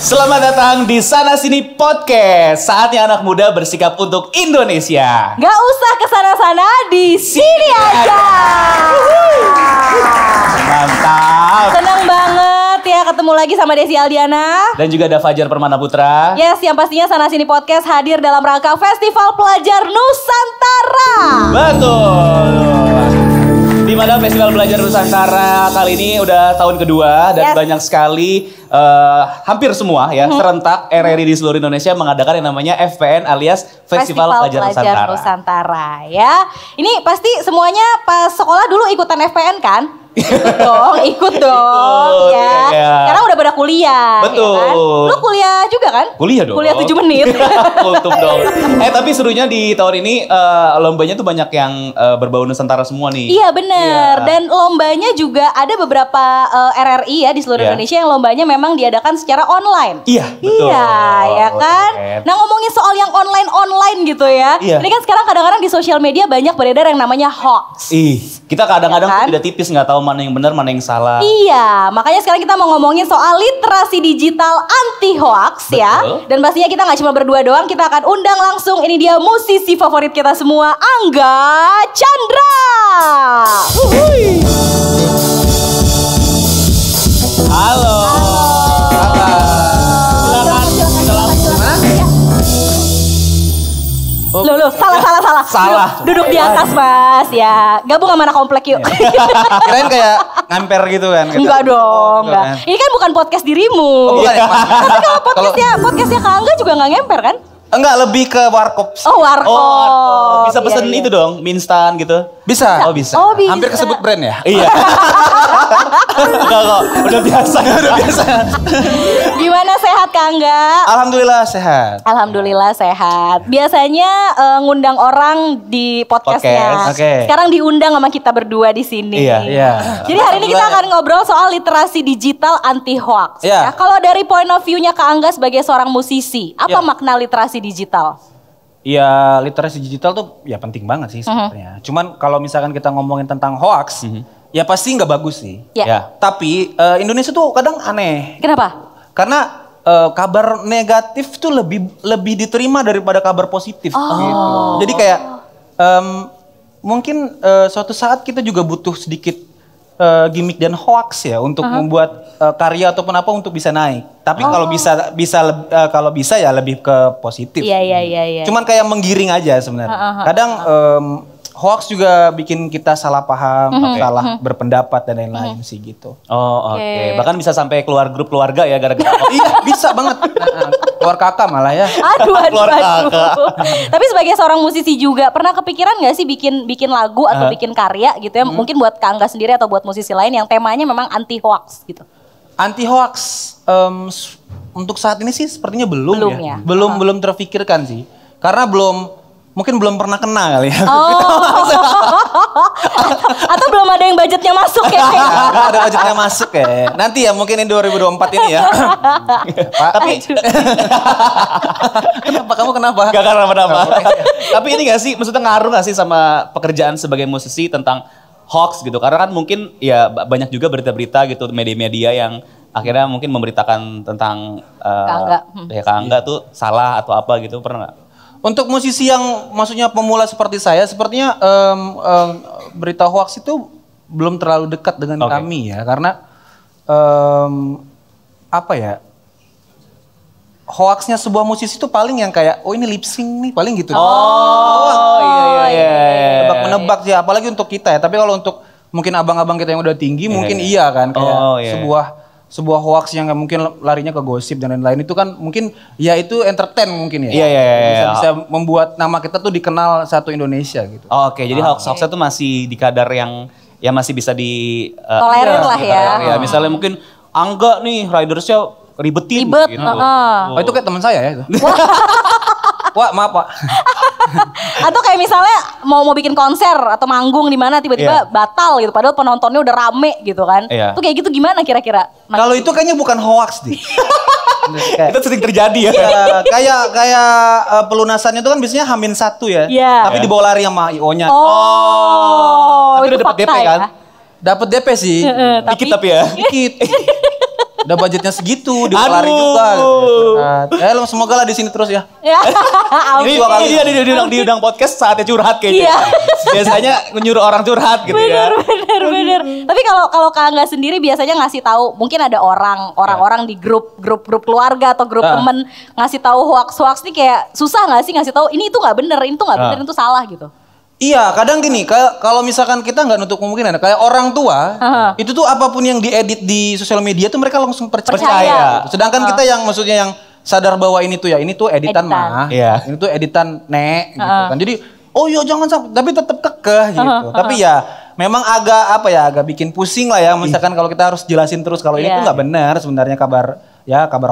Selamat datang di Sana Sini Podcast. Saatnya anak muda bersikap untuk Indonesia. Gak usah kesana-sana, di sini aja. Mantap. Senang banget ya ketemu lagi sama Desi Aldiana. Dan juga ada Fajar Permana Putra. Yes, yang pastinya Sana Sini Podcast hadir dalam rangka Festival Pelajar Nusantara. Betul. Di mana Festival Pelajar Nusantara kali ini udah tahun kedua dan banyak sekali hampir semua ya serentak RRI di seluruh Indonesia mengadakan yang namanya FPN alias Festival Pelajar Nusantara ya. Ini pasti semuanya pas sekolah dulu ikutan FPN kan? Ikut dong ya. Sekarang udah pada kuliah. Betul. Ya kan? Lu kuliah juga kan? Kuliah dong. Kuliah 7 menit. Kultum dong. Tapi serunya di tahun ini lombanya tuh banyak yang berbau Nusantara semua nih. Iya bener. Iya. Dan lombanya juga ada beberapa RRI ya di seluruh Indonesia yang lombanya memang diadakan secara online. Iya betul. Iya ya kan. Nah ngomongin soal yang online gitu ya. Ini kan sekarang kadang-kadang di sosial media banyak beredar yang namanya hoax. Kita kadang-kadang ya kan? Tidak tipis nggak tahu mana yang benar mana yang salah. Iya, makanya sekarang kita mau ngomongin soal literasi digital anti hoax ya. Dan pastinya kita nggak cuma berdua doang, kita akan undang langsung ini dia musisi favorit kita semua, Angga Chandra. Halo. Loh, salah. Duduk di atas Mas ya. Gabung sama anak komplek yuk. Kirain kayak ngamper gitu kan. Enggak dong, enggak. Ini kan bukan podcast dirimu. Bukan ya, tapi kalau podcastnya Kak Angga juga nggak ngemper kan? Enggak, lebih ke warkop. Oh, warkop. Bisa pesen itu dong, mie instan gitu. Bisa. Oh, bisa. Hampir kesebut brand ya? Iya. Enggak kok, udah biasa. Gimana, sehat Kak Angga? Alhamdulillah sehat. Alhamdulillah sehat. Biasanya ngundang orang di podcastnya. Oke. Sekarang diundang sama kita berdua di sini. Iya. Jadi hari ini kita akan ngobrol soal literasi digital anti hoax. Iya. Ya, kalau dari point of view-nya Kak Angga sebagai seorang musisi, apa makna literasi digital? Ya, literasi digital tuh ya penting banget sih sebenarnya. Cuman kalau misalkan kita ngomongin tentang hoax, ya pasti nggak bagus sih. Ya. Tapi Indonesia tuh kadang aneh. Kenapa? Karena kabar negatif tuh lebih diterima daripada kabar positif gitu. Jadi kayak mungkin suatu saat kita juga butuh sedikit gimmick dan hoax ya untuk membuat karya ataupun apa untuk bisa naik. Tapi kalau bisa ya lebih ke positif. Iya. Cuman kayak menggiring aja sebenarnya. Kadang hoax juga bikin kita salah paham, salah berpendapat dan lain-lain sih gitu. Oke. Bahkan bisa sampai keluar grup keluarga ya gara-gara. Iya, bisa banget. Keluar kakak malah ya. Aduh. Tapi sebagai seorang musisi juga pernah kepikiran nggak sih bikin lagu atau bikin karya gitu ya? Mungkin buat Kak Angga sendiri atau buat musisi lain yang temanya memang anti hoax gitu. Anti hoax untuk saat ini sih sepertinya belum ya. Belum terfikirkan sih. Karena mungkin belum pernah kena kali ya. Atau belum ada yang budgetnya masuk ya. Ada budgetnya masuk ya. Nanti ya mungkin ini 2024 ini ya. Tapi kenapa? Gak kenapa. Tapi ini gak sih, maksudnya ngaruh gak sih sama pekerjaan sebagai musisi tentang hoax gitu? Karena kan mungkin ya banyak juga berita-berita gitu, media-media yang akhirnya mungkin memberitakan tentang Kak Angga tuh salah atau apa gitu, pernah gak? Untuk musisi yang maksudnya pemula seperti saya, sepertinya berita hoax itu belum terlalu dekat dengan kami ya, karena hoaxnya sebuah musisi itu paling yang kayak ini lip sync nih, paling gitu. Iya. Menebak sih, apalagi untuk kita ya. Tapi kalau untuk mungkin abang-abang kita yang udah tinggi, mungkin iya kan kayak sebuah hoax yang mungkin larinya ke gosip dan lain-lain itu kan mungkin ya itu entertain mungkin ya. Iya. Bisa membuat nama kita tuh dikenal satu Indonesia gitu. Oke, jadi hoax-hoaxnya tuh masih di kadar yang ya masih bisa tolerir lah ya. Ya, misalnya mungkin Angga nih ridersnya ribet gitu. Itu kayak teman saya ya itu. Wah, maaf Pak. Atau kayak misalnya mau bikin konser atau manggung di mana tiba-tiba batal gitu, padahal penontonnya udah rame gitu kan. Itu kayak gitu gimana kira-kira? Kalau itu kayaknya bukan hoax deh. Itu sering terjadi ya. Kayak pelunasannya itu kan biasanya H-1 ya. Tapi dibawa lari sama IO-nya. Tapi itu udah dapat DP fakta kan? Dapat DP sih. Dikit tapi ya. Dikit. Udah budgetnya segitu, dikeluarin juga. Gitu. Semoga lah di sini terus ya. Ini diundang podcast saatnya curhat kayaknya. Iya. Biasanya nyuruh orang curhat gitu ya. Bener. Tapi kalau Kak Angga sendiri biasanya ngasih tahu, mungkin ada orang-orang di grup keluarga atau grup temen ngasih tahu hoax nih kayak susah nggak sih ngasih tahu ini itu nggak bener, itu nggak bener, itu salah gitu. Iya, kadang gini, kalau misalkan kita nggak nutup kemungkinan, kayak orang tua, itu tuh apapun yang diedit di sosial media tuh mereka langsung percaya. Sedangkan kita yang maksudnya yang sadar bahwa ini tuh editan mah, ini tuh editan nek, gitu kan. Jadi, oh iya jangan sampai, tapi tetap kekeh gitu. Tapi ya, memang agak bikin pusing lah ya, misalkan kalau kita harus jelasin terus kalau ini tuh nggak benar sebenarnya kabar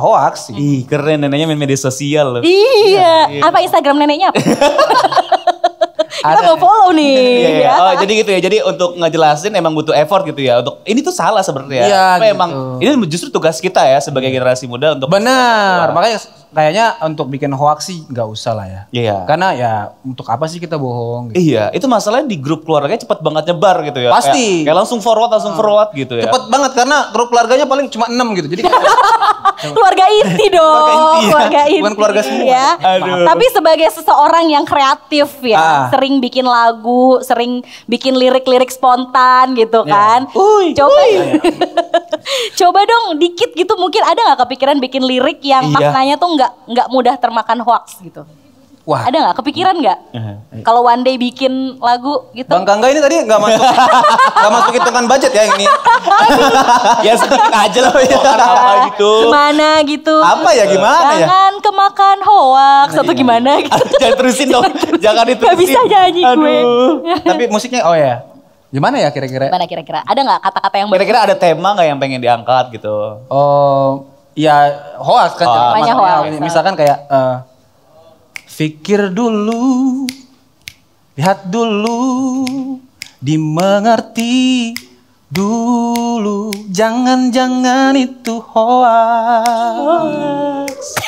hoax. Ih, keren neneknya main media sosial loh. Iya. Apa Instagram neneknya? Kita mau follow nih. Iya. Oh jadi gitu ya. Jadi untuk ngejelasin emang butuh effort gitu ya. Untuk ini tuh salah sebenarnya. Iya, tapi gitu. Emang ini justru tugas kita ya sebagai generasi muda untuk. Benar. Makanya kayaknya untuk bikin hoax sih nggak usah lah ya. Iya. Karena ya untuk apa sih kita bohong? Gitu. Iya. Itu masalahnya di grup keluarganya cepet banget nyebar gitu ya. Pasti. Kayak langsung forward gitu ya. Cepet banget karena grup keluarganya paling cuma 6 gitu. Jadi keluarga inti dong. Keluarga inti. Bukan keluarga semua. Ya. Aduh. Tapi sebagai seseorang yang kreatif ya, sering bikin lagu, sering bikin lirik-lirik spontan gitu kan. Coba dong dikit gitu, mungkin ada nggak kepikiran bikin lirik yang maknanya tuh nggak mudah termakan hoax gitu. Wah. Ada nggak kepikiran nggak? Kalau one day bikin lagu gitu. Bang Kangga ini tadi nggak masuk hitungan budget ya ini. Ya sedikit aja lah ya. Apa gitu. Gimana gitu. Apa ya gimana ya? Jangan kemakan hoax atau gimana gitu. Jangan terusin dong. Jangan diterusin. Gak bisa nyanyi gue. Tapi musiknya gimana ya kira-kira? Gimana kira-kira? Ada nggak kata-kata yang kira-kira ada tema nggak yang pengen diangkat gitu? Oh, ya hoax kan. Namanya hoax. Misalkan kayak pikir dulu, lihat dulu, dimengerti dulu, jangan-jangan itu hoax.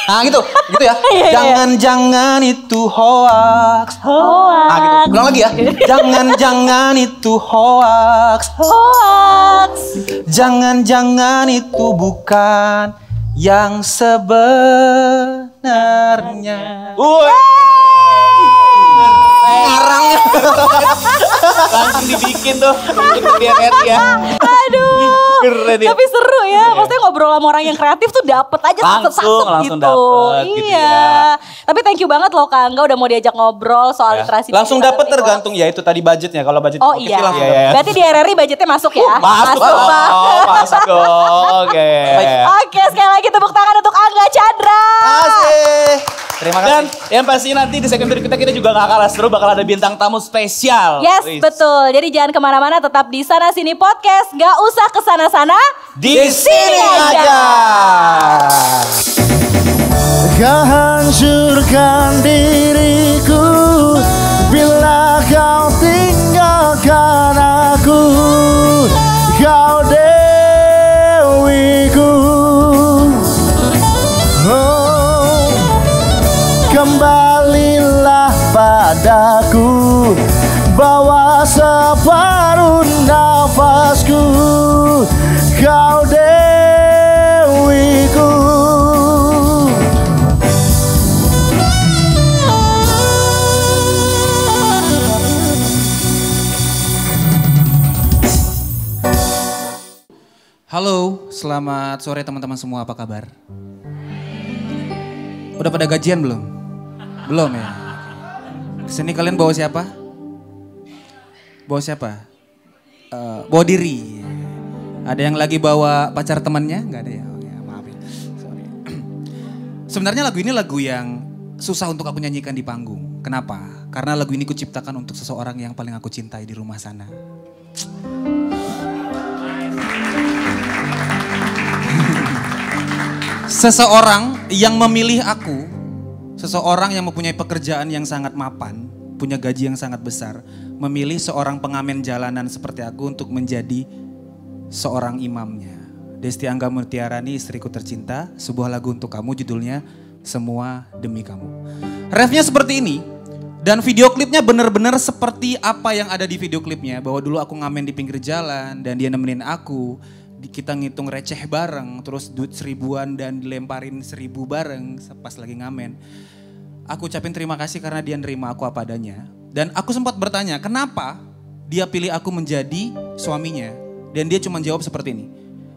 Nah gitu ya. Jangan-jangan itu hoax. Nah gitu. Ulang lagi ya. Jangan-jangan itu hoax. Jangan-jangan itu bukan yang sebenarnya. Ngarangnya langsung dibikin tuh dia ya. Aduh. Keren ya. Tapi seru ya. Maksudnya ngobrol sama orang yang kreatif tuh dapet aja langsung gitu. Dapet, iya. Gitu ya. Tapi thank you banget loh Kak Angga udah mau diajak ngobrol soal literasi. Langsung dapet tergantung ya itu tadi budgetnya. Kalau budget iya. Langsung Berarti di RRI budgetnya masuk ya? Masuk. Oke. Oke, sekali lagi tepuk tangan untuk Angga Chandra. Asik. Terima kasih. Dan yang pasti nanti di segmen berikutnya kita juga gak kalah seru, bakal ada bintang tamu spesial. Yes, betul. Jadi jangan kemana-mana, tetap di Sana Sini Podcast. Gak usah kesana-sana. Di sini aja. Kau hancurkan diriku bila kau tinggalkan aku. Kau dewiku. Kembalilah padaku, bawa separuh nafasku, kau dewiku. Halo, selamat sore teman-teman semua, apa kabar? Udah pada gajian belum? Belum ya? Kesini kalian bawa siapa? Bawa siapa? Bawa diri. Ada yang lagi bawa pacar temannya? Gak ada ya? Oh, ya maaf ya. Sorry. Sebenarnya lagu ini lagu yang susah untuk aku nyanyikan di panggung. Kenapa? Karena lagu ini kuciptakan untuk seseorang yang paling aku cintai di rumah sana. Seseorang yang memilih aku, seseorang yang mempunyai pekerjaan yang sangat mapan, punya gaji yang sangat besar, memilih seorang pengamen jalanan seperti aku untuk menjadi seorang imamnya. Desti Angga Mutiarani, istriku tercinta, sebuah lagu untuk kamu judulnya Semua Demi Kamu. Refnya seperti ini, dan video klipnya benar-benar seperti apa yang ada di video klipnya. Bahwa dulu aku ngamen di pinggir jalan dan dia nemenin aku. kita ngitung receh bareng, terus duit 1000-an dan dilemparin 1000 bareng pas lagi ngamen. Aku ucapin terima kasih karena dia nerima aku apa adanya. Dan aku sempat bertanya, kenapa dia pilih aku menjadi suaminya? Dan dia cuma jawab seperti ini.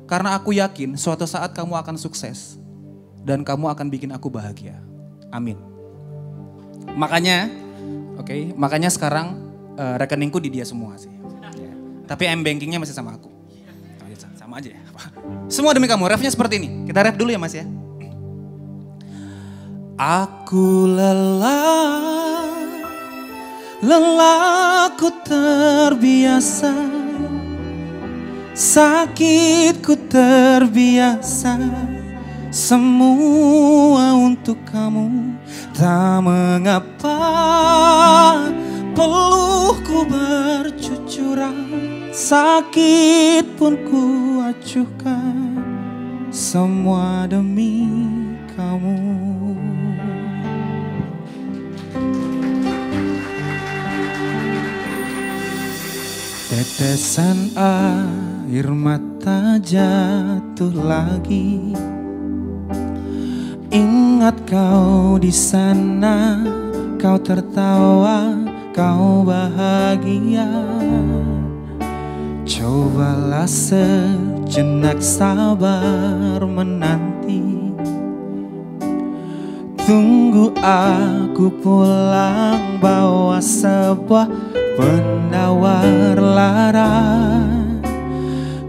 Karena aku yakin suatu saat kamu akan sukses. Dan kamu akan bikin aku bahagia. Amin. Makanya, makanya sekarang rekeningku di dia semua sih. Ya. Tapi M-bankingnya masih sama aku. Sama aja ya. Semua demi kamu, refnya seperti ini. Kita ref dulu ya Mas ya. Aku lelah ku terbiasa, sakitku terbiasa, semua untuk kamu. Tak mengapa peluhku bercucuran, sakit pun ku acuhkan, semua demi kamu. Tetesan air mata jatuh lagi. Ingat kau di sana, kau tertawa, kau bahagia. Cobalah sejenak sabar menanti. Tunggu aku pulang bawa sebuah penawar lara.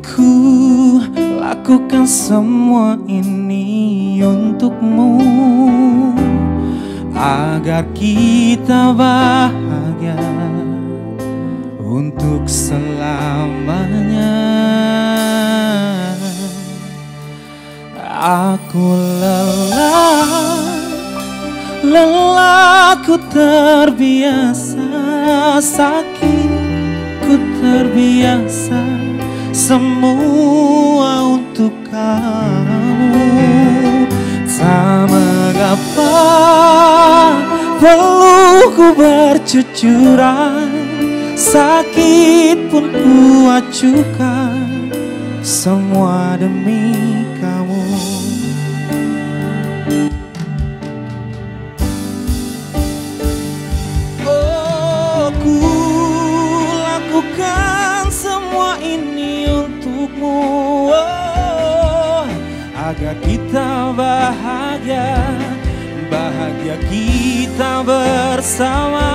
Ku lakukan semua ini untukmu, agar kita bahagia untuk selamanya. Aku lelah ku terbiasa, sakit ku terbiasa, semua untuk kamu. Tak mengapa peluhku bercucuran, sakit pun ku acuhkan, semua demi kamu. Oh, ku lakukan semua ini untukmu, oh, agar kita bahagia, bahagia kita bersama.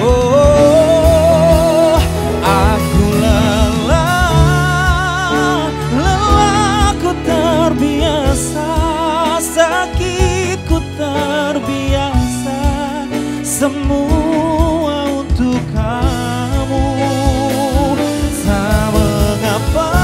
Oh, aku lelah ku terbiasa, sakitku terbiasa, semua untuk kamu. Tak mengapa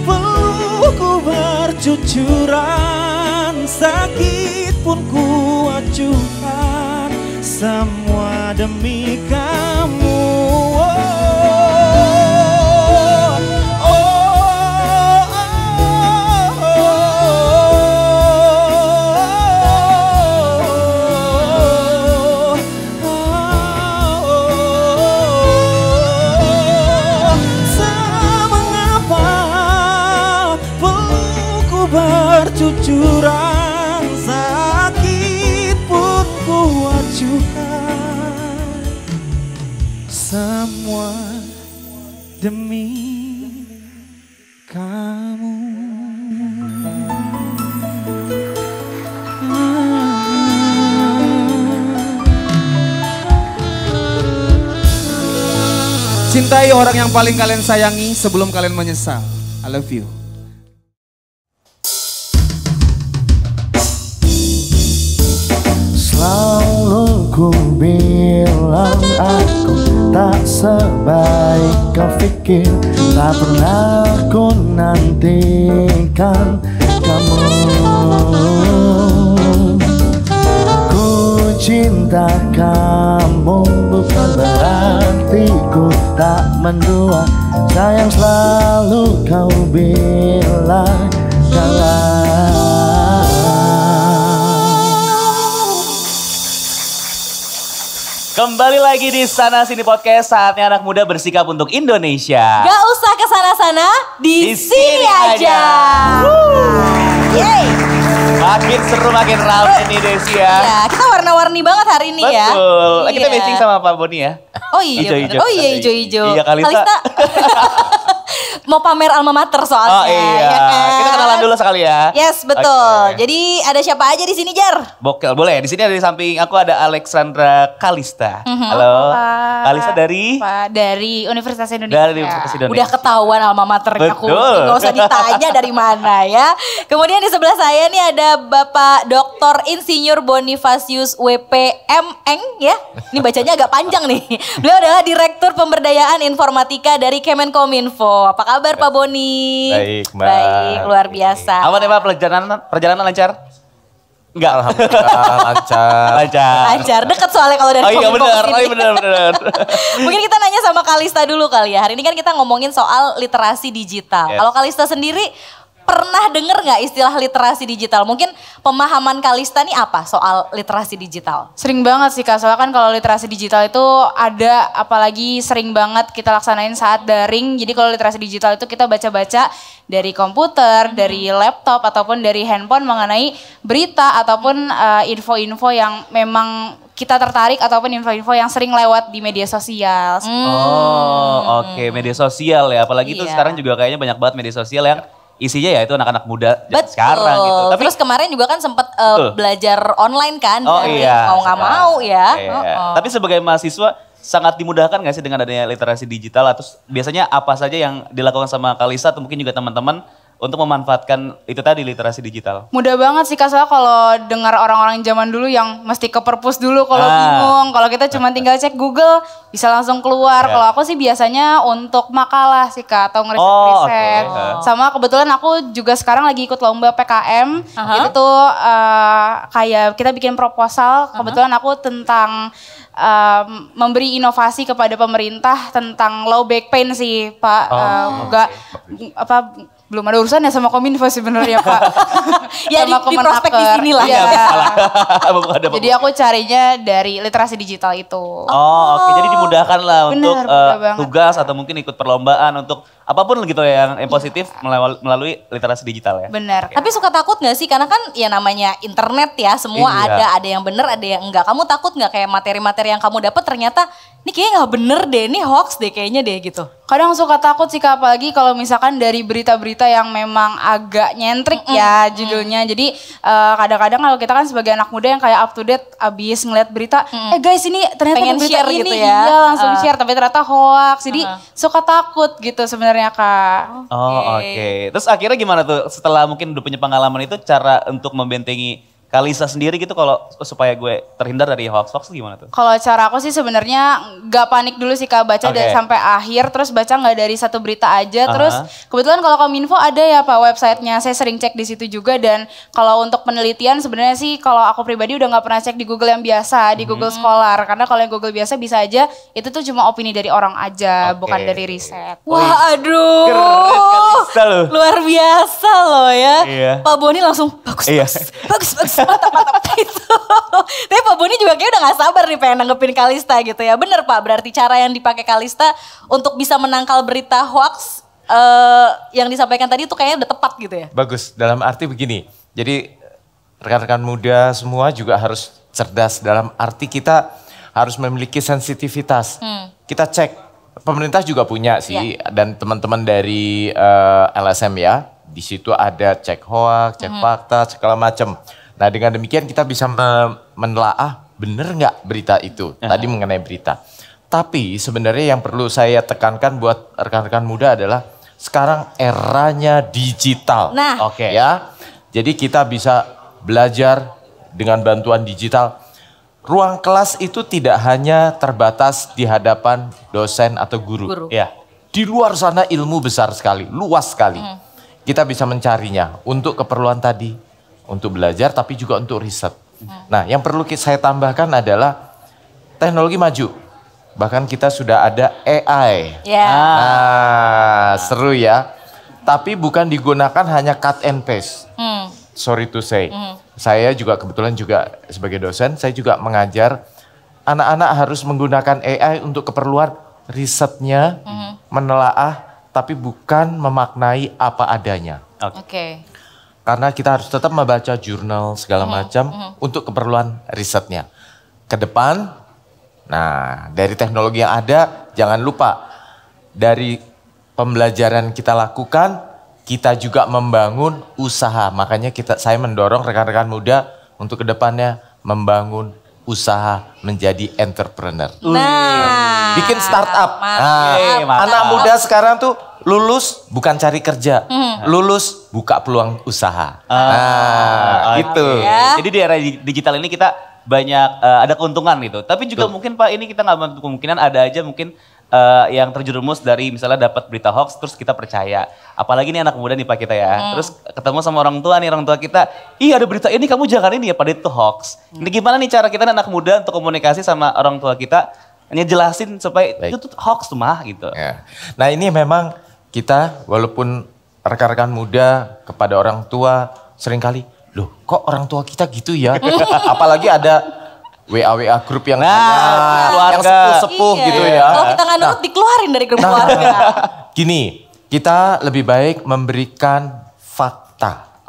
peluhku bercucuran, sakit pun ku acuhkan, semua demi kamu. Bercucuran, sakit pun ku acuhkan, semua demi kamu. Cintai orang yang paling kalian sayangi sebelum kalian menyesal. I love you. Selalu ku bilang aku tak sebaik kau pikir, tak pernah ku nantikan kamu. Ku cinta kamu bukan berarti ku tak mendua, sayang selalu kau bilang jangan. Kembali lagi di Sana Sini Podcast, saatnya anak muda bersikap untuk Indonesia. Gak usah kesana-sana, di sini aja. Yeay. Makin seru, makin ramai nih Desi ya. Ya, kita warna-warni banget hari ini ya. Betul. Iya. Kita matching sama Pak Boni ya. Oh iya, Hijau-hijau. oh iya hijau-hijau. Iya, Kalista. Mau pamer alma mater soalnya. Oh iya, ya kan? kita kenalan dulu sekali ya. Yes, betul. Okay. Jadi ada siapa aja di sini, Jar? Bokel, boleh. Di sini ada di samping aku ada Alexandra Kalista. Halo. Kalista dari? Dari Universitas Indonesia. Dari Universitas Indonesia. Udah ketahuan alma maternya aku. Betul. Gak usah ditanya dari mana ya. Kemudian di sebelah saya nih ada Bapak Dr. Insinyur Bonifacius WPMeng ya. Ini bacanya agak panjang nih. Beliau adalah Direktur Pemberdayaan Informatika dari Kemenkominfo. Apa kabar Pak Boni? Baik, Mbak. Baik, luar biasa. Aman ya Pak, perjalanan lancar? Enggak. Alhamdulillah lancar. Lancar, deket soalnya kalau dari Oh iya Kominfo benar, kesini. oh iya benar. Mungkin kita nanya sama Kalista dulu kali ya. Hari ini kan kita ngomongin soal literasi digital. Yes. Kalau Kalista sendiri pernah denger nggak istilah literasi digital? Mungkin pemahaman Kalista nih apa soal literasi digital? Sering banget sih Kak, soalnya kan kalau literasi digital itu ada, apalagi sering banget kita laksanain saat daring. Jadi kalau literasi digital itu kita baca-baca dari komputer, dari laptop, ataupun dari handphone mengenai berita ataupun info-info yang memang kita tertarik ataupun info-info yang sering lewat di media sosial. Oh oke, media sosial ya. Apalagi itu Iya. sekarang juga kayaknya banyak banget media sosial yang isinya ya itu anak-anak muda Betul. sekarang gitu. Tapi Terus kemarin juga kan sempat Betul. belajar online kan? oh Dari iya. mau nggak mau ya. Iya. Tapi sebagai mahasiswa sangat dimudahkan gak sih dengan adanya literasi digital? Atau biasanya apa saja yang dilakukan sama Kalista atau mungkin juga teman-teman untuk memanfaatkan itu tadi literasi digital? Mudah banget sih Kak, soalnya kalau dengar orang-orang zaman dulu yang mesti ke perpus dulu kalau Ah. bingung. Kalau kita cuma tinggal cek Google bisa langsung keluar. Ya. Kalau aku sih biasanya untuk makalah sih Kak, atau Oh, ngeriset-riset. oke. Sama kebetulan aku juga sekarang lagi ikut lomba PKM. Aha. Itu tuh kayak kita bikin proposal. Kebetulan aku tentang memberi inovasi kepada pemerintah tentang low back pain sih Pak. Enggak apa belum ada urusannya sama Kominfo sebenarnya Pak. Ya di Sama prospek di Kemenaker. sini lah. Iya. Jadi Jadi aku carinya dari literasi digital itu. Oh oke, jadi dimudahkan lah Bener, untuk mudah banget. tugas atau mungkin ikut perlombaan untuk apapun gitu ya yang positif melalui literasi digital ya. Benar. Tapi suka takut gak sih? Karena kan ya namanya internet ya, semua Iya. ada yang bener, ada yang enggak. Kamu takut gak kayak materi-materi yang kamu dapat ternyata ini kayaknya gak bener deh, ini hoax deh kayaknya deh gitu. Kadang suka takut sih Kak, apalagi kalau misalkan dari berita-berita yang memang agak nyentrik ya judulnya. Jadi kadang-kadang kalau kita kan sebagai anak muda yang kayak up to date abis ngeliat berita, guys ini ternyata Pengen ada berita share ini, gitu ya. iya langsung share tapi ternyata hoax. Jadi suka takut gitu sebenarnya Kak. Oh oke. Terus akhirnya gimana tuh setelah mungkin udah punya pengalaman itu cara untuk membentengi Kalista sendiri gitu kalau supaya gue terhindar dari hoax-hoax gimana tuh? Kalau cara aku sih sebenarnya gak panik dulu sih Kak, baca Oke. dari sampai akhir, terus baca nggak dari satu berita aja. Aha. Terus kebetulan kalau Kominfo ada ya Pak websitenya, saya sering cek di situ juga. Dan kalau untuk penelitian sebenarnya sih kalau aku pribadi udah nggak pernah cek di Google yang biasa, di Google Scholar. Karena kalau yang Google biasa bisa aja itu tuh cuma opini dari orang aja, Oke. bukan dari riset. Wah aduh. Keren Kalista loh. Luar biasa loh ya. Iya. Pak Boni langsung bagus, Iya. bagus, mantap gitu. Tapi Pak Boni juga kayak udah gak sabar nih pengen nanggepin Kalista gitu ya. Bener Pak, berarti cara yang dipakai Kalista untuk bisa menangkal berita hoax yang disampaikan tadi itu kayaknya udah tepat gitu ya. Bagus, dalam arti begini. Jadi rekan-rekan muda semua juga harus cerdas dalam arti kita harus memiliki sensitivitas. Kita cek, pemerintah juga punya sih dan teman-teman dari LSM ya. Di situ ada cek hoax, cek fakta, segala macam. Nah dengan demikian kita bisa menelaah bener nggak berita itu. Tadi mengenai berita. Tapi sebenarnya yang perlu saya tekankan buat rekan-rekan muda adalah sekarang eranya digital. Nah. Oke. Ya, jadi kita bisa belajar dengan bantuan digital. Ruang kelas itu tidak hanya terbatas di hadapan dosen atau guru. Ya. Di luar sana ilmu besar sekali, luas sekali. Kita bisa mencarinya untuk keperluan tadi. Untuk belajar tapi juga untuk riset. Nah yang perlu saya tambahkan adalah teknologi maju. Bahkan kita sudah ada AI. Ya. Nah seru ya. Tapi bukan digunakan hanya cut and paste. Sorry to say. Saya juga kebetulan juga sebagai dosen, saya juga mengajar anak-anak harus menggunakan AI untuk keperluan risetnya, menelaah, tapi bukan memaknai apa adanya. Oke. Karena kita harus tetap membaca jurnal segala macam untuk keperluan risetnya. Ke depan, nah dari teknologi yang ada, jangan lupa dari pembelajaran kita lakukan, kita juga membangun usaha. Makanya saya mendorong rekan-rekan muda untuk ke depannya membangun usaha menjadi entrepreneur. Nah, bikin startup. Anak muda sekarang tuh lulus bukan cari kerja, lulus buka peluang usaha. Gitu. Ya. Jadi di era digital ini kita banyak ada keuntungan gitu. Tapi juga mungkin Pak ini kita nggak menutup kemungkinan ada aja mungkin yang terjerumus dari misalnya dapat berita hoax terus kita percaya. Apalagi nih anak muda nih Pak kita ya. Terus ketemu sama orang tua nih, orang tua kita, "Ih, ada berita ini kamu jangan ini ya, padahal itu hoax." Ini gimana nih cara kita anak muda untuk komunikasi sama orang tua kita ngejelasin supaya itu tuh hoax tuh mah gitu. Ya. Nah, ini memang kita walaupun rekan-rekan muda kepada orang tua seringkali, "Loh, kok orang tua kita gitu ya?" Apalagi ada WA grup yang yang sepuh-sepuh gitu ya. Kalau kita nggak nurut dikeluarin dari grup keluarga. Gini, kita lebih baik memberikan fakta.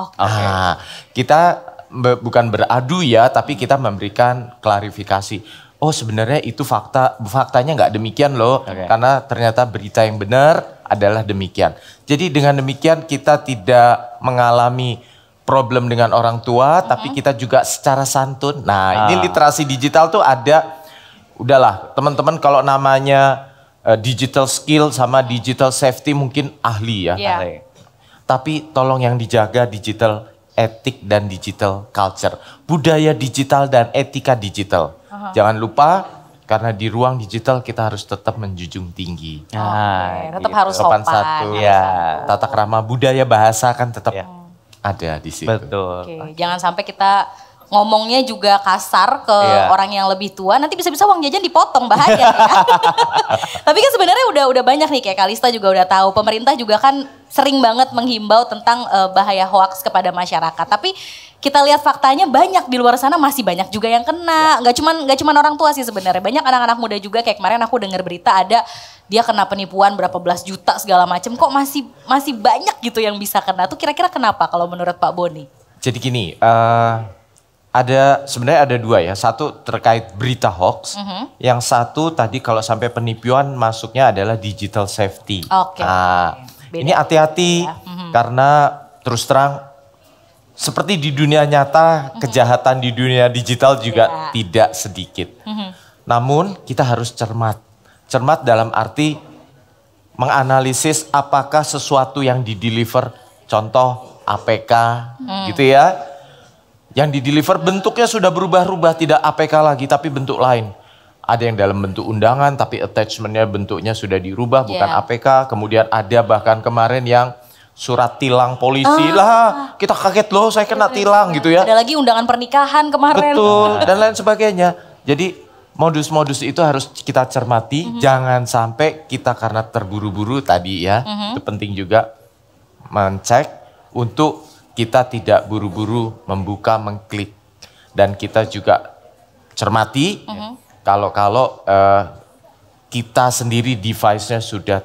Kita bukan beradu ya, tapi kita memberikan klarifikasi. Oh sebenarnya itu faktanya nggak demikian loh. Karena ternyata berita yang benar adalah demikian. Jadi dengan demikian kita tidak mengalami problem dengan orang tua, tapi kita juga secara santun. Nah, ini literasi digital tuh ada, udahlah teman-teman kalau namanya digital skill sama digital safety mungkin ahli ya. Yeah. Tapi tolong yang dijaga digital etik dan digital culture. Budaya digital dan etika digital. Jangan lupa karena di ruang digital kita harus tetap menjunjung tinggi. Tetap harus sopan. Tata krama budaya bahasa kan tetap ada di situ. Betul. Jangan sampai kita ngomongnya juga kasar ke orang yang lebih tua, nanti bisa-bisa uang jajan dipotong, bahaya ya. Tapi kan sebenarnya udah banyak nih, kayak Kalista juga udah tahu, pemerintah juga kan sering banget menghimbau tentang bahaya hoaks kepada masyarakat. Tapi kita lihat faktanya banyak di luar sana masih banyak juga yang kena. Nggak cuman orang tua sih sebenarnya, banyak anak-anak muda juga. Kayak kemarin aku dengar berita ada dia kena penipuan berapa belas juta segala macam, kok masih banyak gitu yang bisa kena. Tuh kira-kira kenapa kalau menurut Pak Boni? Jadi gini, sebenarnya ada dua ya. Satu terkait berita hoax, yang satu tadi kalau sampai penipuan masuknya adalah digital safety. Ini hati-hati karena terus terang seperti di dunia nyata, kejahatan di dunia digital juga tidak sedikit. Namun kita harus cermat. Cermat dalam arti menganalisis apakah sesuatu yang di-deliver, contoh APK gitu ya. Yang di-deliver bentuknya sudah berubah-ubah, tidak APK lagi tapi bentuk lain. Ada yang dalam bentuk undangan tapi attachmentnya bentuknya sudah dirubah, bukan APK. Kemudian ada bahkan kemarin yang surat tilang polisi lah, kita kaget loh saya kena tilang gitu ya. Ada lagi undangan pernikahan kemarin. Betul, dan lain sebagainya. Jadi modus-modus itu harus kita cermati, jangan sampai kita karena terburu-buru tadi ya, itu penting juga mencek untuk kita tidak buru-buru membuka, mengklik. Dan kita juga cermati kalau kita sendiri device-nya sudah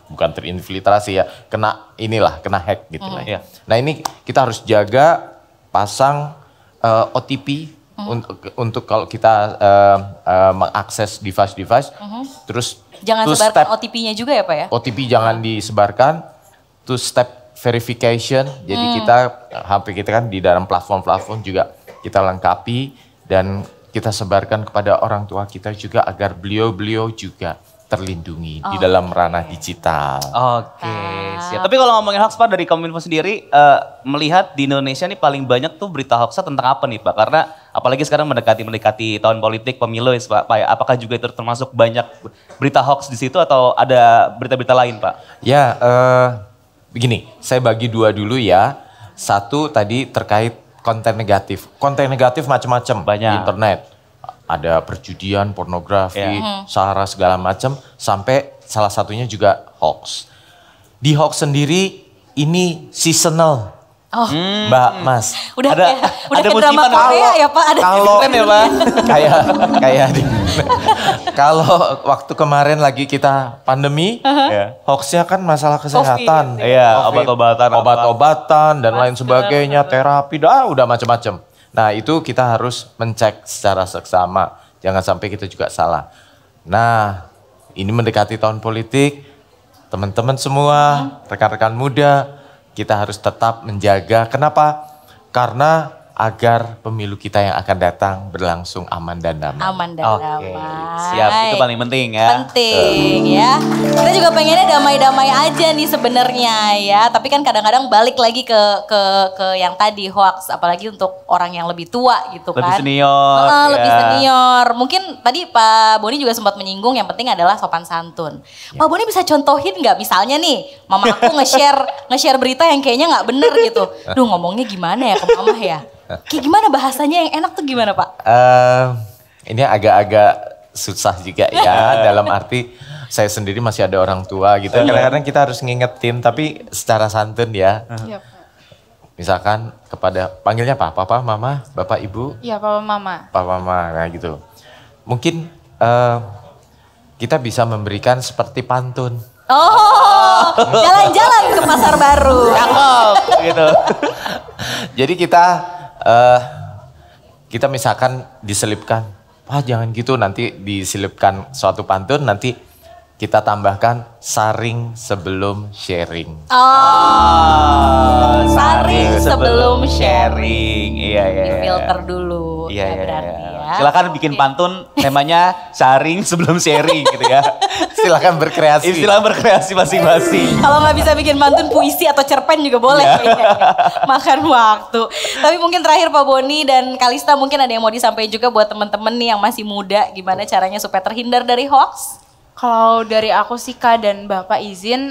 bukan terinfiltrasi ya, kena hack gitu lah ya. Nah ini kita harus jaga, pasang OTP untuk kalau kita mengakses device, terus jangan sebarkan OTP-nya juga ya Pak ya? OTP jangan disebarkan, two step verification, jadi HP kita kan di dalam platform-platform juga kita lengkapi dan kita sebarkan kepada orang tua kita juga agar beliau juga terlindungi di dalam ranah digital. Siap. Tapi kalau ngomongin hoax Pak dari Kominfo sendiri melihat di Indonesia nih paling banyak tuh berita hoaxnya tentang apa nih Pak? Karena apalagi sekarang mendekati tahun politik pemilu ya Pak. Apakah juga itu termasuk banyak berita hoax di situ atau ada berita-berita lain Pak? Ya, begini, saya bagi dua dulu ya. Satu tadi terkait konten negatif. Konten negatif macam-macam di internet. Ada perjudian, pornografi, sara segala macam, sampai salah satunya juga hoax. Di hoax sendiri ini seasonal. Mbak, Mas. Udah Ada kayak drama musiman Korea ya Pak. Ada Kalau ya Pak. kayak kalau waktu kemarin lagi kita pandemi, hoaxnya kan masalah kesehatan. Iya, obat-obatan dan lain sebagainya, terapi, udah macam-macam. Nah itu kita harus mencek secara seksama, jangan sampai kita juga salah. Nah ini mendekati tahun politik, teman-teman semua, rekan-rekan muda, kita harus tetap menjaga. Kenapa? Karena agar pemilu kita yang akan datang berlangsung aman dan damai. Aman dan damai. Siap, itu paling penting ya. Penting ya. Kita juga pengennya damai-damai aja nih sebenarnya ya. Tapi kan kadang-kadang balik lagi ke yang tadi hoax, apalagi untuk orang yang lebih tua gitu kan. Lebih senior. Lebih senior. Mungkin tadi Pak Boni juga sempat menyinggung yang penting adalah sopan santun. Pak Boni bisa contohin nggak misalnya nih, mama aku nge-share berita yang kayaknya nggak bener gitu. Duh ngomongnya gimana ya ke mama ya? Kayak gimana bahasanya yang enak tuh gimana Pak? Ini agak-agak susah juga ya dalam arti saya sendiri masih ada orang tua gitu. Kadang-kadang kita harus ngingetin tapi secara santun ya. Misalkan kepada panggilnya apa? Papa, mama, bapak, ibu? Iya papa mama. Papa, mama, nah gitu. Mungkin kita bisa memberikan seperti pantun. Oh, jalan-jalan ke pasar baru. Cakep gitu. Jadi kita misalkan diselipkan, wah jangan gitu, nanti diselipkan suatu pantun, nanti kita tambahkan saring sebelum sharing. Oh, saring sebelum sharing. Iya. Filter dulu. Iya. Berarti ya. Silakan bikin pantun temanya saring sebelum sharing gitu ya. Silakan berkreasi. Istilah berkreasi masing-masing. Kalau nggak bisa bikin pantun, puisi atau cerpen juga boleh. Makan waktu. Tapi mungkin terakhir Pak Boni dan Kalista mungkin ada yang mau disampaikan juga buat teman-teman nih yang masih muda. Gimana caranya supaya terhindar dari hoax? Kalau dari aku sih Kak dan Bapak izin,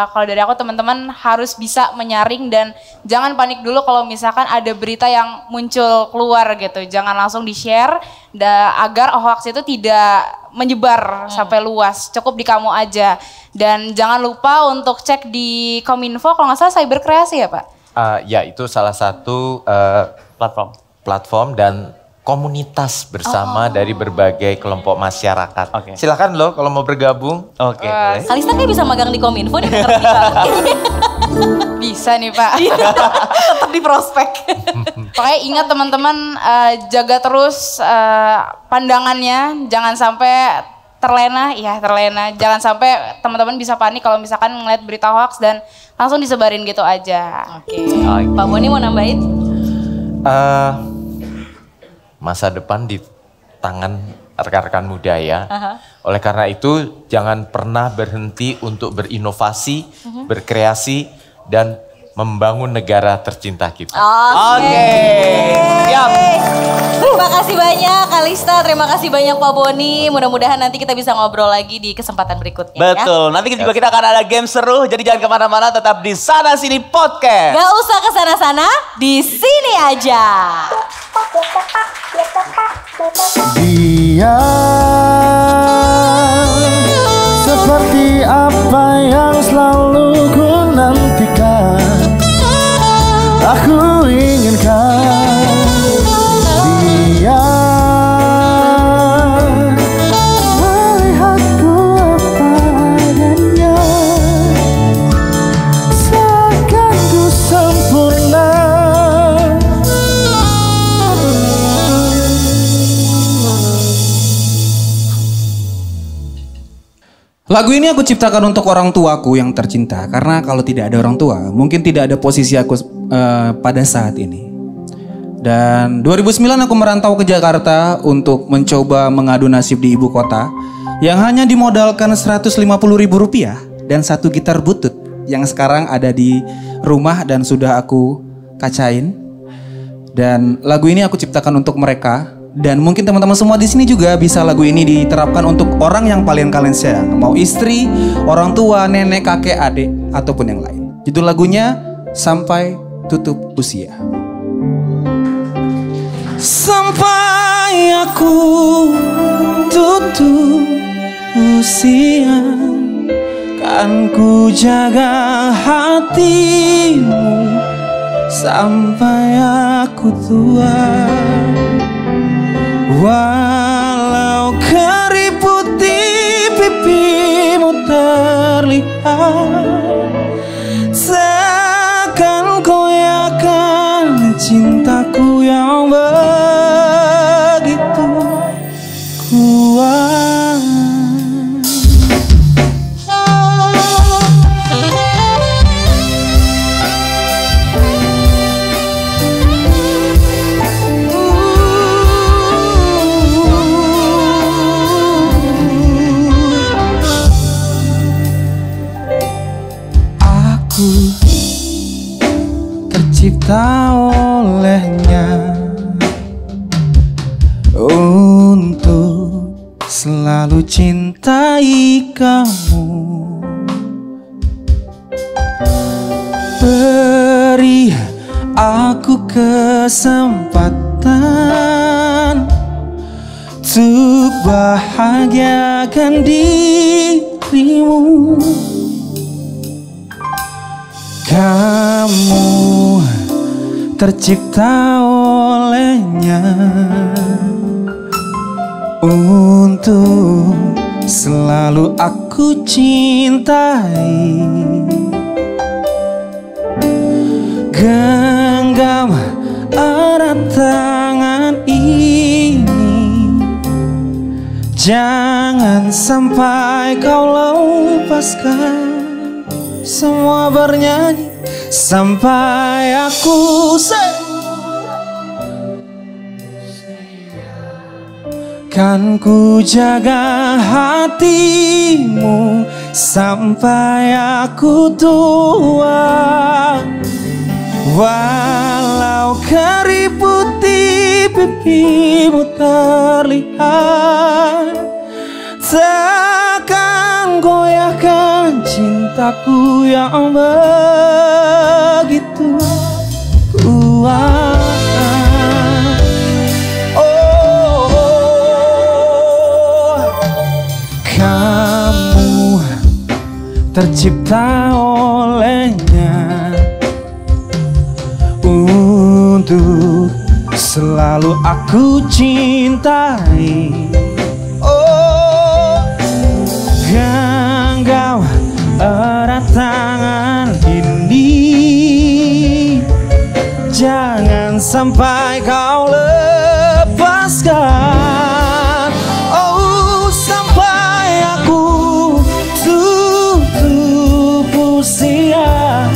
kalau dari aku teman-teman harus bisa menyaring dan jangan panik dulu kalau misalkan ada berita yang muncul keluar gitu. Jangan langsung di-share agar hoax itu tidak menyebar sampai luas. Cukup di kamu aja. Dan jangan lupa untuk cek di Kominfo, kalau nggak salah Cyberkreasi ya Pak? Ya itu salah satu platform dan komunitas bersama dari berbagai kelompok masyarakat. Silakan loh kalau mau bergabung. Oke. Kalista kayak bisa magang di Kominfo nih, ngerti banget. Bisa nih Pak. Tetap di prospek. Pokoknya ingat teman-teman, jaga terus pandangannya, jangan sampai terlena. Jangan sampai teman-teman bisa panik kalau misalkan ngeliat berita hoax dan langsung disebarin gitu aja. Oke. Pak Boni mau nambahin? Masa depan di tangan rekan-rekan muda ya. Oleh karena itu jangan pernah berhenti untuk berinovasi, berkreasi dan membangun negara tercinta kita. Oke. Siap. Terima kasih banyak Kalista, terima kasih banyak Pak Boni. Mudah-mudahan nanti kita bisa ngobrol lagi di kesempatan berikutnya. Betul, nanti juga kita akan ada game seru. Jadi jangan kemana-mana, tetap di Sana Sini Podcast. Gak usah kesana-sana, di sini aja. Dia seperti apa yang selalu ku nantikan, aku inginkan. Dia melihatku apa adanya, seakan ku sempurna. Lagu ini aku ciptakan untuk orang tuaku yang tercinta. Karena kalau tidak ada orang tua, mungkin tidak ada posisi aku pada saat ini. Dan 2009 aku merantau ke Jakarta untuk mencoba mengadu nasib di ibu kota, yang hanya dimodalkan Rp150.000 dan satu gitar butut yang sekarang ada di rumah dan sudah aku kacain. Dan lagu ini aku ciptakan untuk mereka. Dan mungkin teman-teman semua di sini juga bisa lagu ini diterapkan untuk orang yang paling kalian sayang. Mau istri, orang tua, nenek, kakek, adik, ataupun yang lain. Judul lagunya Sampai Tutup Usia. Sampai aku tutup usia, kan ku jaga hatimu sampai aku tua. Walau keriput di pipimu terlihat, seakan koyakan cintaku yang begitu kuat. Tercipta olehnya untuk selalu cintai kamu. Beri aku kesempatan untuk bahagiakan dirimu. Kamu tercipta olehnya untuk selalu aku cintai. Genggam erat tangan ini, jangan sampai kau lepaskan. Semua bernyanyi sampai aku kan ku jaga hatimu sampai aku tua. Walau keriput di pipimu terlihat, takkan goyahkan cintaku yang begitu kuat. Kamu tercipta olehnya untuk selalu aku cintai. Genggam erat tangan ini, jangan sampai kau lepaskan. Oh, sampai aku tutup usia,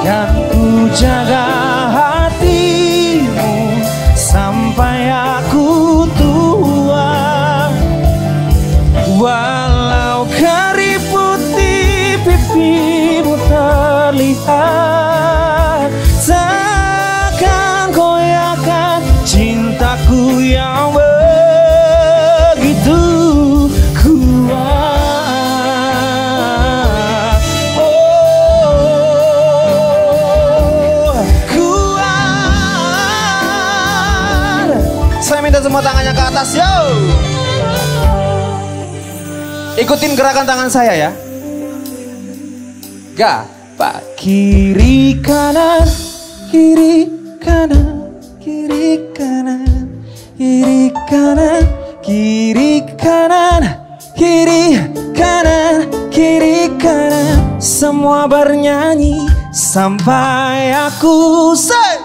kan ku jaga hatimu sampai aku tua. Walau keriput di pipimu terlihat, takkan goyahkan cintaku yang begitu kuat. Oh, kuat. Saya minta semua tangannya ke atas, yo. Ikutin gerakan tangan saya ya. Pak. Kiri kanan, kiri kanan, kiri kanan, kiri kanan, kiri kanan, kiri kanan, kiri kanan. Semua bernyanyi sampai aku say.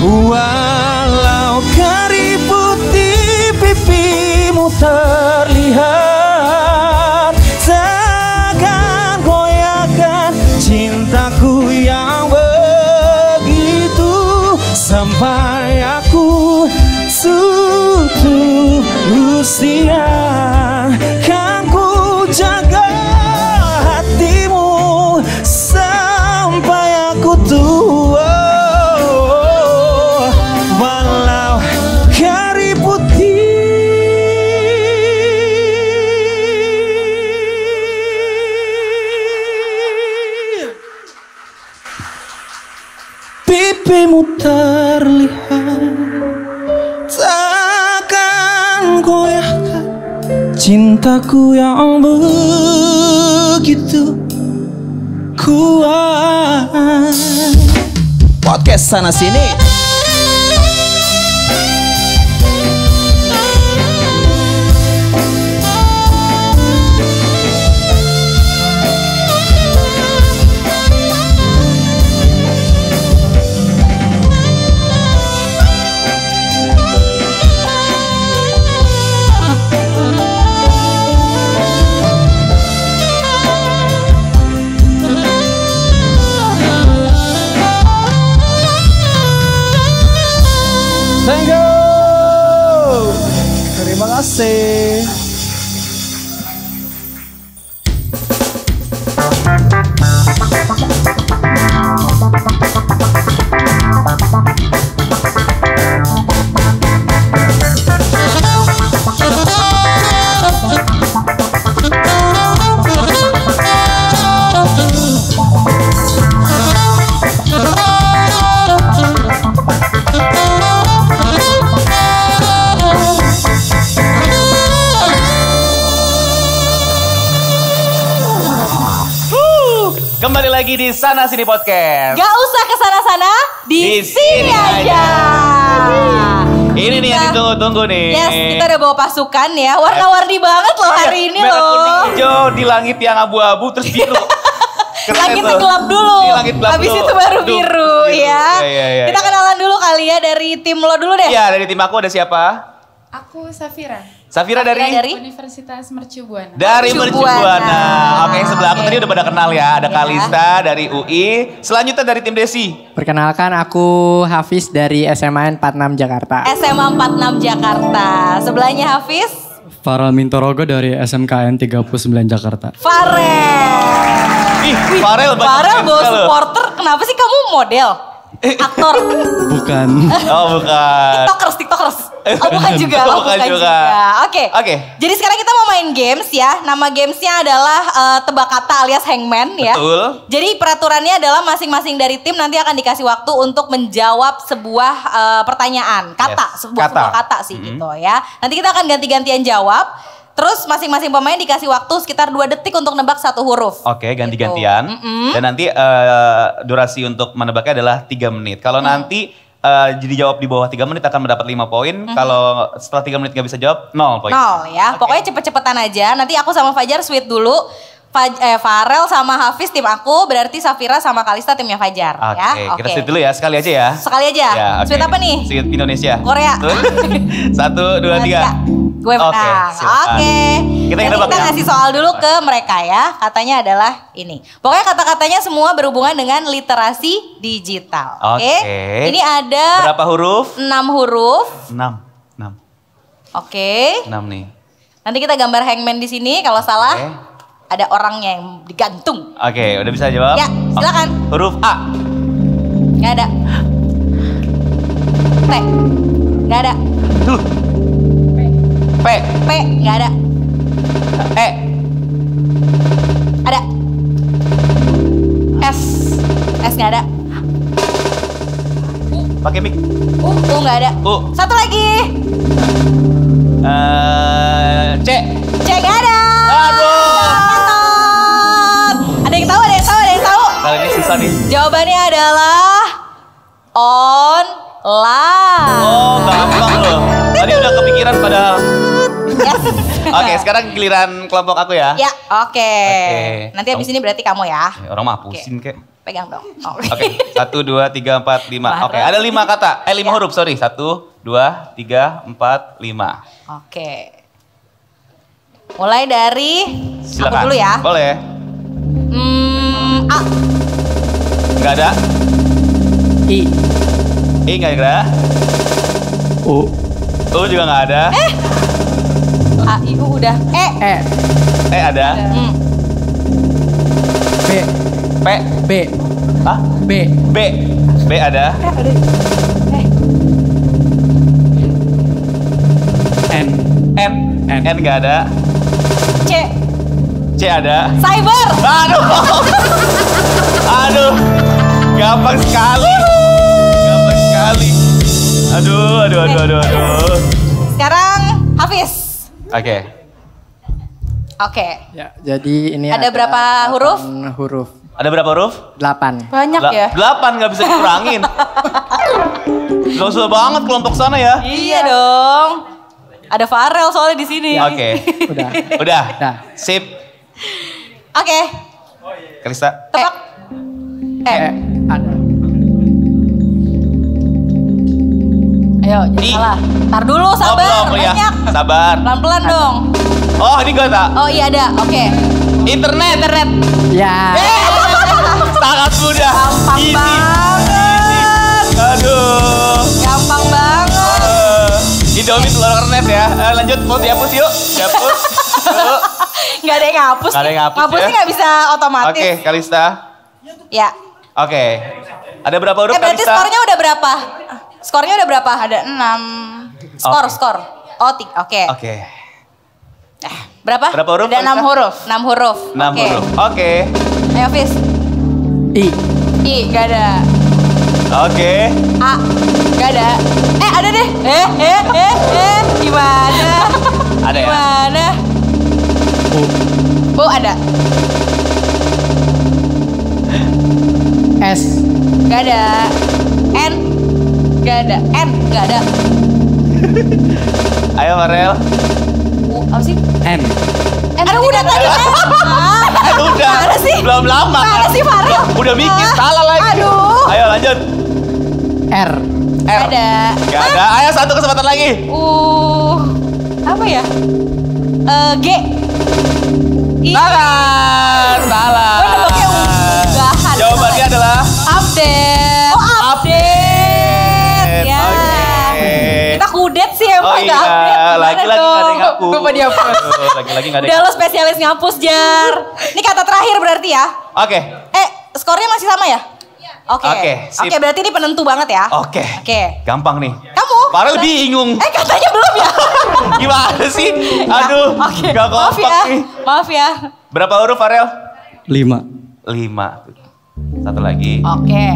Walau keriput di pipimu terlihat, takkan goyahkan cintaku yang begitu sampai aku tutup usia. Kan ku jaga hatimu sampai aku tua. Pipimu terlihat, cintaku yang begitu kuat. Podcast sana sini. Thank you. Terima kasih. Kembali lagi di Sana Sini Podcast. Gak usah kesana-sana, di sini aja. Ini nih yang ditunggu-tunggu nih. Yes, kita udah bawa pasukan ya. Warna-warni banget loh hari ini merah, loh. kuning, hijau di langit yang abu-abu terus biru. Langit gelap dulu. Langit gelap Habis dulu. itu baru biru ya. Iya. Kita kenalan dulu kali ya dari tim lo dulu deh. Iya, dari tim aku ada siapa? Aku Safira. Safira dari Universitas Mercu Buana. Dari Mercu Buana. Oke, sebelah aku Oke. tadi udah pada kenal ya. Ada Ya. Kalista dari UI. Selanjutnya dari tim Desi. Perkenalkan aku Hafiz dari SMA 46 Jakarta. SMA 46 Jakarta. Sebelahnya Hafiz, Farel Mintorogo dari SMKN 39 Jakarta. Farel. Ih, Farel banyak Farel bawa sekali loh. supporter. Kenapa sih kamu model? Aktor. Bukan. Oh, bukan. TikTokers. Oh, bukan juga. Oh, Bukan bukan juga. juga. Oke. Oke. Jadi sekarang kita mau main games ya. Nama gamesnya adalah tebak kata alias hangman ya. Betul. Jadi peraturannya adalah masing-masing dari tim nanti akan dikasih waktu untuk menjawab sebuah pertanyaan. Kata, Yes. sebuah kata sih gitu ya. Nanti kita akan ganti-gantian jawab. Terus masing-masing pemain dikasih waktu sekitar 2 detik untuk nebak satu huruf. Oke, ganti-gantian. Gitu. Dan nanti durasi untuk menebaknya adalah 3 menit. Kalau nanti jadi jawab di bawah 3 menit akan mendapat 5 poin. Kalau setelah 3 menit nggak bisa jawab, 0 poin. 0 ya. Oke. Pokoknya cepet-cepetan aja. Nanti aku sama Fajar sweet dulu. Farel sama Hafiz tim aku, berarti Safira sama Kalista timnya Fajar ya. Oke, kita sweet dulu ya, sekali aja ya. Sekali aja. Ya, oke. Sweet apa nih? Sweet Indonesia. Korea. 1, 2, 3. Gue menang. silakan. Oke. Kita yang Jadi nebak kita ya. ngasih soal dulu ke mereka ya. Katanya adalah ini. Pokoknya kata-katanya semua berhubungan dengan literasi digital. Oke. Oke. Ini ada Berapa huruf? 6 huruf. 6. Oke. 6 nih. Nanti kita gambar hangman di sini. Kalau salah Oke. ada orangnya yang digantung. Oke, udah bisa jawab? Ya, silakan. Oke. Huruf A. Gak ada. T. Gak ada. Duh. P. P. Gak ada. E. Ada. S. S gak ada. Pakai mic. U gak ada. U. Satu lagi. C. C gak ada. Aduh. Ada yang tahu, ada yang tahu, ada yang tahu. Kali ini susah nih. Jawabannya adalah online. Oh, gampang loh. Tadi udah kepikiran padahal. Yes. Oke, sekarang giliran kelompok aku ya. Ya, oke. Oke. Nanti abis ini berarti kamu ya. Orang mah pusing kek. Pegang dong. Oh. Oke, 1, 2, 3, 4, 5. Marah. Oke, ada 5 kata. 5 Ya. huruf, sorry. 1, 2, 3, 4, 5. Oke. Mulai dari Silakan. aku dulu ya. Boleh. A. Enggak ada. I. Enggak ada. U. U juga enggak ada. A, I, U udah. E. E. Ada. B. P. B. Hah? B. B. B ada. N. N. N. N enggak ada. C. C ada. Cyber. Aduh. Aduh. Gampang sekali. Gampang sekali. Aduh. Sekarang Hafiz. Oke. Oke. Ya, jadi ini ada berapa huruf? 8 huruf. Ada berapa huruf? 8. Banyak ya? 8 nggak bisa dikurangin. Gak usah banget kelompok sana ya. Iya dong. Ada Farel soalnya di sini. Oke. Udah. Udah. Udah. Sip. Oke. Kalista. Tebak. Ada. Ayo, jangan salah. Tar dulu, sabar. Belum, ya. Banyak. Sabar. Pelan-pelan dong. Oh, ini gue tak. Oh iya ada, oke. Internet. Ya. Sangat mudah. Gampang Easy. banget. Aduh. Gampang banget. Indomie telur kornet ya. Lanjut, mau dihapus yuk. Dihapus. Yuk. Gak ada yang ngapus. Nggak ada yang ngapus Ngapusnya ya. gak bisa otomatis. Oke, Kalista. Ya. Oke. Ada berapa huruf Berarti Kalista? skornya udah berapa? Skornya udah berapa? Ada 6. Skor. Oh, oke. Oke. Berapa? Berapa huruf? Ada 6 huruf. 6 huruf. 6 Oke. huruf. Oke. Ayo, Fis. I. I, gak ada. Oke. A. Gak ada. Ada deh. Gimana? Ada ya? Gimana? Bu, ada. S. Gak ada. N. Gak ada. N. Gak ada. Ayo Farel. Apa sih? N. Aduh udah tadi N. Udah. Mana sih? Belum lama. Mana sih Farel? Udah mikir salah lagi. Aduh. Ayo lanjut. R. R. Ada. Gak ada. Ayo satu kesempatan lagi. Apa ya? G. I. Salah. Salah. Oh, nebaknya unggahan. Jawabannya adalah Update. Oh, update. Ya. Oke. Kita kudet sih emang Oh nggak iya, update. lagi-lagi Gimana nggak ada yang dong? ngapus. Lupa dihapus. Lagi-lagi nggak ada. Udah lo spesialis ngapus, Jar. Ini kata terakhir berarti ya? Oke. Skornya masih sama ya? Oke. Oke, sip. Oke, berarti ini penentu banget ya? Oke. Oke. Gampang nih. Kamu? Farel bingung. Katanya belum ya? Gimana sih? Aduh. Oke. Gak Maaf kompak ya. nih. Maaf ya. Berapa huruf Farel? 5. 5. Satu lagi. Oke.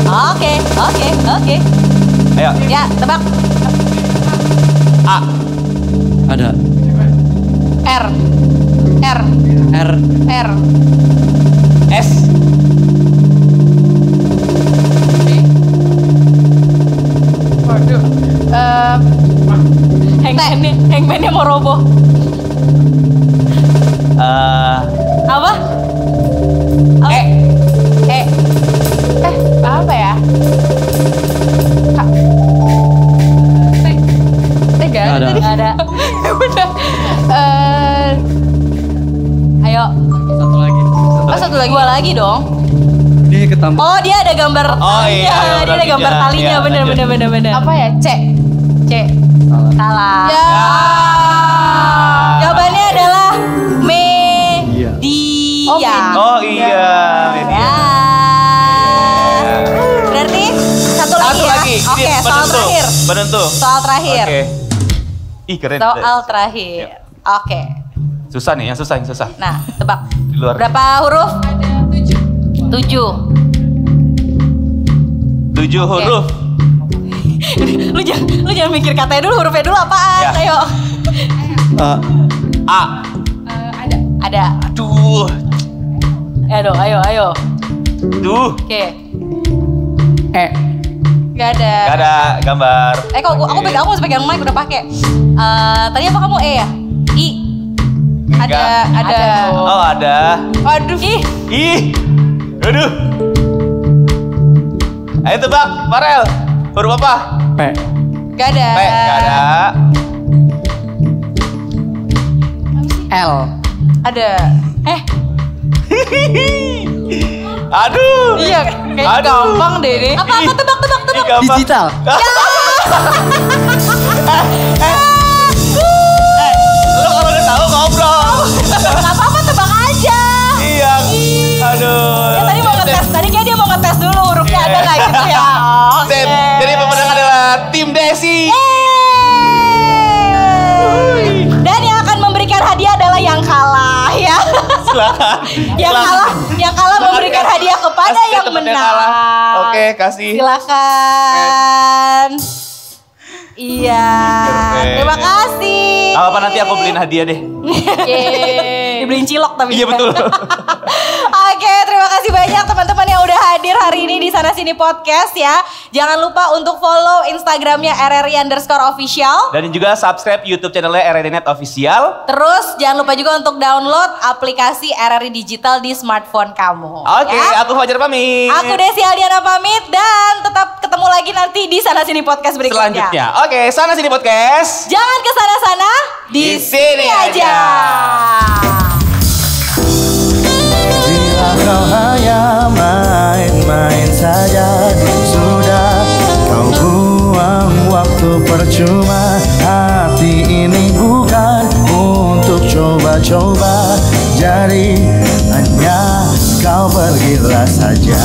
Oke. Ayo. Ya, tebak. A. Ada. R. R. S. Waduh. Hangman-nya mau roboh. Apa? Apa ya? Gak Nggak ada. tadi. Nggak ada. Udah. Ayo. Satu lagi. Satu lagi. Dua lagi dong. Ini ketambah. Oh, dia ada gambar. Oh, iya, Dia ada gambar talinya. talinya. Iya, Bener. Apa ya? C. Salah. Ya. Jawabannya adalah Iya. media. Oh iya. Ya. Berarti satu lagi ya. Oke, Ini soal terakhir. Penentu. Soal terakhir. Oke. Ih keren. Soal terakhir. Oke. Susah nih, yang susah. Nah, tebak. Di luar. Berapa huruf? 7. 7 huruf. Lu jangan mikir katanya dulu, hurufnya dulu apaan? Ya. Ayo. A. Ada. Aduh. Ayo. Duh. Oke. E. Gak ada. Gak ada gambar. Kok aku pegang, aku harus pegang mic udah pakai. Tadi apa kamu E ya? I. Ada. Oh ada. Waduh. Ih. Aduh. Ayo tebak, Farel. Huruf apa? P. Gak ada. P. Gak ada. L. Ada. Aduh. Iya, kayak Aduh. gampang deh ini. Apa tebak. Ih, gampang. Digital. Lu kalau udah tahu ngobrol. Gak apa-apa, tebak aja. Iya. Aduh. Ya, tadi mau ngetes, tadi kayak dia mau ngetes dulu hurufnya ada nggak gitu ya. Oke. Sip. Jadi pemenang adalah tim Desi. Dan yang akan memberikan hadiah adalah yang kalah ya. Silakan. Yang kalah memberikan hadiah kepada Kasih yang temen menang. kalah. Oke, kasih. Silakan. Iya. Terima kasih. Gak apa-apa, nanti aku beliin hadiah deh. Dibeliin cilok tapi. Iya betul. Oke, terima kasih banyak teman-teman yang udah hadir hari ini di Sana Sini Podcast ya. Jangan lupa untuk follow Instagramnya RRI_official. Dan juga subscribe YouTube channelnya RRI Net Official. Terus jangan lupa juga untuk download aplikasi RRI Digital di smartphone kamu. Oke, ya? aku Fajar pamit. Aku Desi Aldiana pamit dan tetap ketemu lagi nanti di Sana Sini Podcast berikutnya. Selanjutnya. Oke, Sana Sini Podcast. Jangan ke sana-sana, di sini aja. Bila kau hanya main-main saja, sudah kau buang waktu percuma. Hati ini bukan untuk coba-coba, jadi hanya kau pergilah saja.